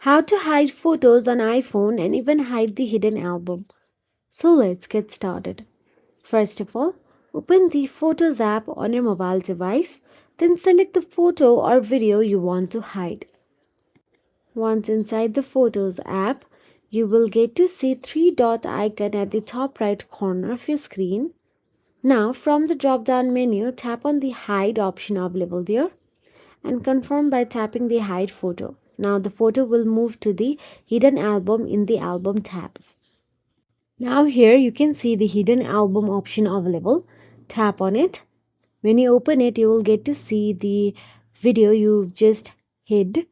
How to hide photos on iPhone and even hide the hidden album. So let's get started. First of all, open the Photos app on your mobile device, then select the photo or video you want to hide. Once inside the Photos app, you will get to see three dot icon at the top right corner of your screen. Now from the drop down menu, tap on the hide option available there and confirm by tapping the hide photo. Now the photo will move to the hidden album in the album tabs. Now here you can see the hidden album option available. Tap on it. When you open it, you will get to see the video you just hid.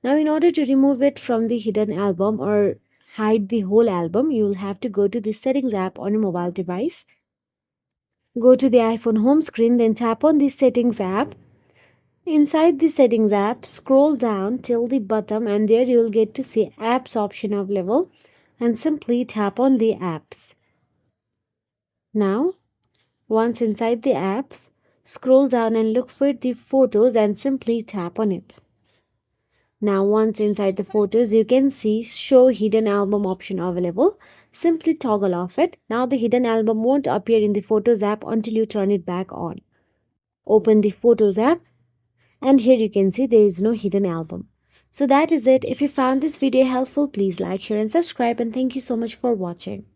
Now in order to remove it from the hidden album or hide the whole album, you will have to go to the settings app on your mobile device. Go to the iPhone home screen, then tap on the settings app. Inside the settings app, scroll down till the bottom and there you will get to see apps option available and simply tap on the apps. Now, once inside the apps, scroll down and look for the photos and simply tap on it. Now once inside the photos, you can see show hidden album option available. Simply toggle off it. Now the hidden album won't appear in the photos app until you turn it back on. Open the photos app and here you can see there is no hidden album. So that is it. If you found this video helpful, please like, share and subscribe, and thank you so much for watching.